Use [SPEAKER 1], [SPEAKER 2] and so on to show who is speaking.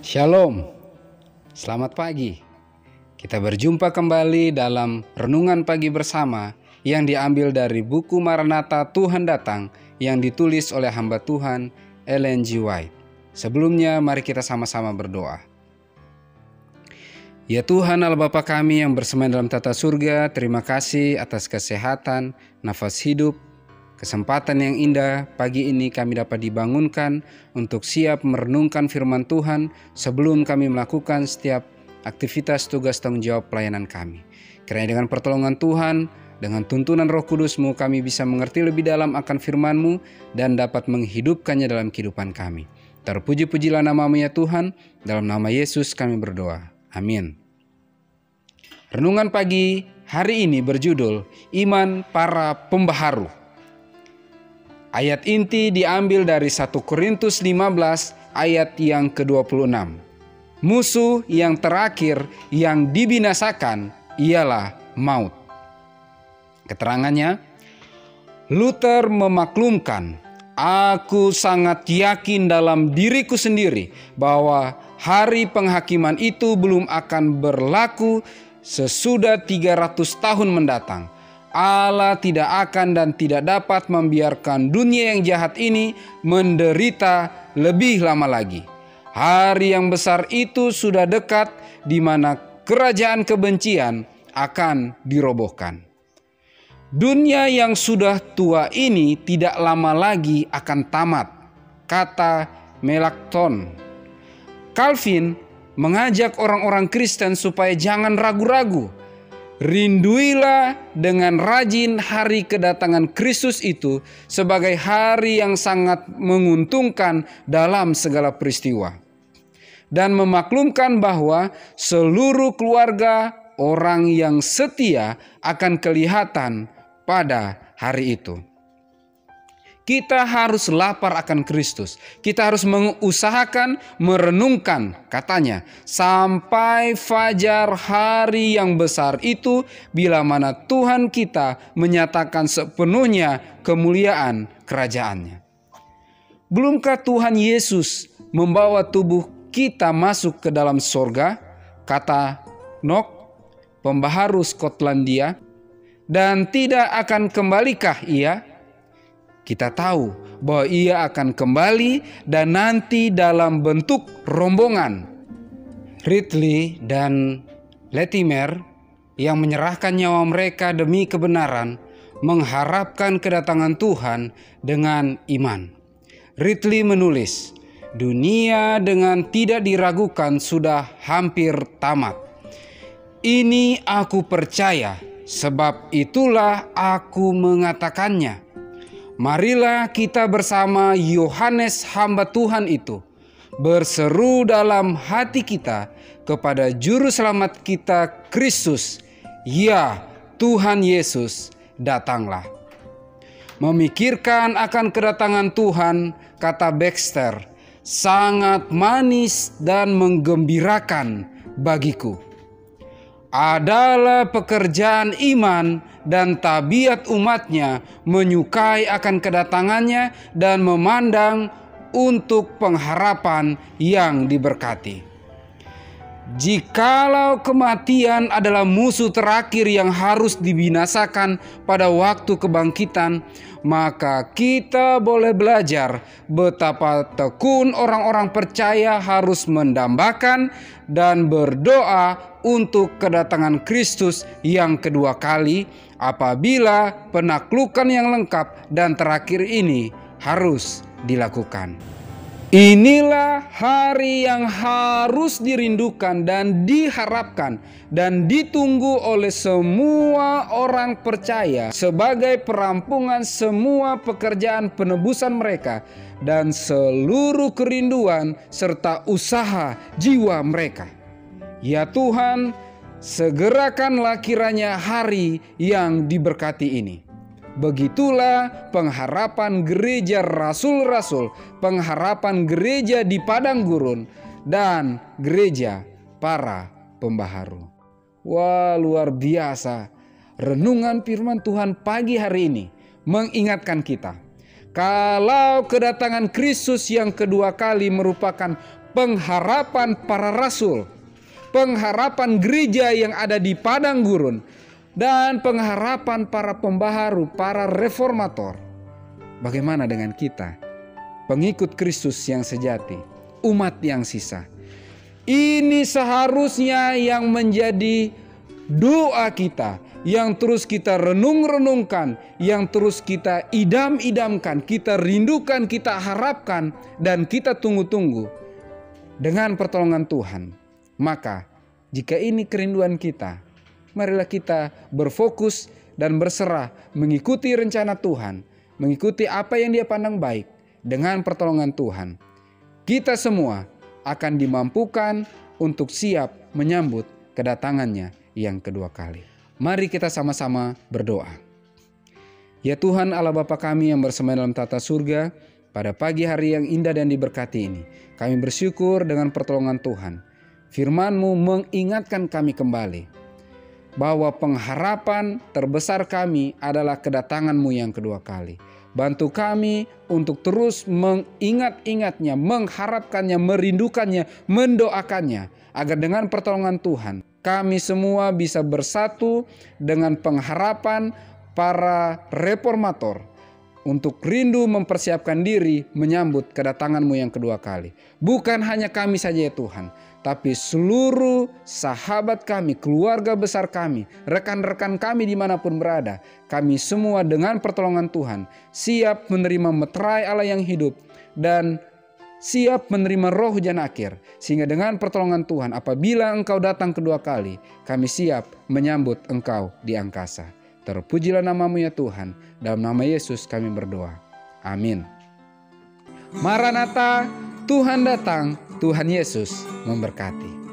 [SPEAKER 1] Shalom, selamat pagi. Kita berjumpa kembali dalam Renungan Pagi Bersama yang diambil dari buku Maranatha Tuhan Datang yang ditulis oleh hamba Tuhan Ellen G. White. Sebelumnya mari kita sama-sama berdoa. Ya Tuhan Allah Bapa kami yang bersemayam dalam tata surga, terima kasih atas kesehatan, nafas hidup, kesempatan yang indah pagi ini kami dapat dibangunkan untuk siap merenungkan firman Tuhan sebelum kami melakukan setiap aktivitas tugas tanggung jawab pelayanan kami. Kiranya dengan pertolongan Tuhan, dengan tuntunan Roh Kudus-Mu kami bisa mengerti lebih dalam akan firman-Mu dan dapat menghidupkannya dalam kehidupan kami. Terpuji-pujilah nama-Mu ya Tuhan, dalam nama Yesus kami berdoa. Amin. Renungan pagi hari ini berjudul Iman Para Pembaharu. Ayat inti diambil dari 1 Korintus 15 ayat yang ke-26. Musuh yang terakhir yang dibinasakan ialah maut. Keterangannya, Luther memaklumkan, "Aku sangat yakin dalam diriku sendiri bahwa hari penghakiman itu belum akan berlaku sesudah 300 tahun mendatang. Allah tidak akan dan tidak dapat membiarkan dunia yang jahat ini menderita lebih lama lagi. Hari yang besar itu sudah dekat di mana kerajaan kebencian akan dirobohkan. Dunia yang sudah tua ini tidak lama lagi akan tamat," kata Melanchthon. Calvin mengajak orang-orang Kristen supaya jangan ragu-ragu. Rinduilah dengan rajin hari kedatangan Kristus itu sebagai hari yang sangat menguntungkan dalam segala peristiwa. Dan memaklumkan bahwa seluruh keluarga orang yang setia akan kelihatan pada hari itu. Kita harus lapar akan Kristus. Kita harus mengusahakan merenungkan, katanya, sampai fajar hari yang besar itu bila mana Tuhan kita menyatakan sepenuhnya kemuliaan kerajaannya. Belumkah Tuhan Yesus membawa tubuh kita masuk ke dalam sorga, kata Knox, pembaharu Skotlandia, dan tidak akan kembalikah ia? Kita tahu bahwa ia akan kembali dan nanti dalam bentuk rombongan. Ridley dan Latimer yang menyerahkan nyawa mereka demi kebenaran mengharapkan kedatangan Tuhan dengan iman. Ridley menulis, "Dunia dengan tidak diragukan sudah hampir tamat. Ini aku percaya, sebab itulah aku mengatakannya. Marilah kita bersama Yohanes hamba Tuhan itu berseru dalam hati kita kepada Juru Selamat kita Kristus, ya Tuhan Yesus, datanglah." Memikirkan akan kedatangan Tuhan, kata Baxter, sangat manis dan menggembirakan bagiku. Adalah pekerjaan iman dan tabiat umatnya menyukai akan kedatangannya dan memandang untuk pengharapan yang diberkati. Jikalau kematian adalah musuh terakhir yang harus dibinasakan pada waktu kebangkitan, maka kita boleh belajar betapa tekun orang-orang percaya harus mendambakan dan berdoa untuk kedatangan Kristus yang kedua kali apabila penaklukan yang lengkap dan terakhir ini harus dilakukan. Inilah hari yang harus dirindukan dan diharapkan dan ditunggu oleh semua orang percaya sebagai perampungan semua pekerjaan penebusan mereka dan seluruh kerinduan serta usaha jiwa mereka. Ya Tuhan, segerakanlah kiranya hari yang diberkati ini. Begitulah pengharapan gereja rasul-rasul, pengharapan gereja di padang gurun, dan gereja para pembaharu. Wah, luar biasa. Renungan firman Tuhan pagi hari ini mengingatkan kita, kalau kedatangan Kristus yang kedua kali merupakan pengharapan para rasul, pengharapan gereja yang ada di padang gurun, dan pengharapan para pembaharu, para reformator. Bagaimana dengan kita, pengikut Kristus yang sejati, umat yang sisa? Ini seharusnya yang menjadi doa kita, yang terus kita renung-renungkan, yang terus kita idam-idamkan, kita rindukan, kita harapkan, dan kita tunggu-tunggu dengan pertolongan Tuhan. Maka jika ini kerinduan kita, marilah kita berfokus dan berserah mengikuti rencana Tuhan, mengikuti apa yang Dia pandang baik. Dengan pertolongan Tuhan, kita semua akan dimampukan untuk siap menyambut kedatangannya yang kedua kali. Mari kita sama-sama berdoa. Ya Tuhan Allah Bapa kami yang bersema dalam tata surga, pada pagi hari yang indah dan diberkati ini, kami bersyukur dengan pertolongan Tuhan. Firman-Mu mengingatkan kami kembali bahwa pengharapan terbesar kami adalah kedatangan-Mu yang kedua kali. Bantu kami untuk terus mengingat-ingatnya, mengharapkannya, merindukannya, mendoakannya, agar dengan pertolongan Tuhan kami semua bisa bersatu dengan pengharapan para reformator untuk rindu mempersiapkan diri menyambut kedatangan-Mu yang kedua kali. Bukan hanya kami saja ya Tuhan, tapi seluruh sahabat kami, keluarga besar kami, rekan-rekan kami dimanapun berada, kami semua dengan pertolongan Tuhan siap menerima meterai Allah yang hidup dan siap menerima roh hujan akhir. Sehingga dengan pertolongan Tuhan, apabila Engkau datang kedua kali, kami siap menyambut Engkau di angkasa. Terpujilah nama-Mu ya Tuhan. Dalam nama Yesus kami berdoa. Amin. Maranatha, Tuhan datang, Tuhan Yesus memberkati.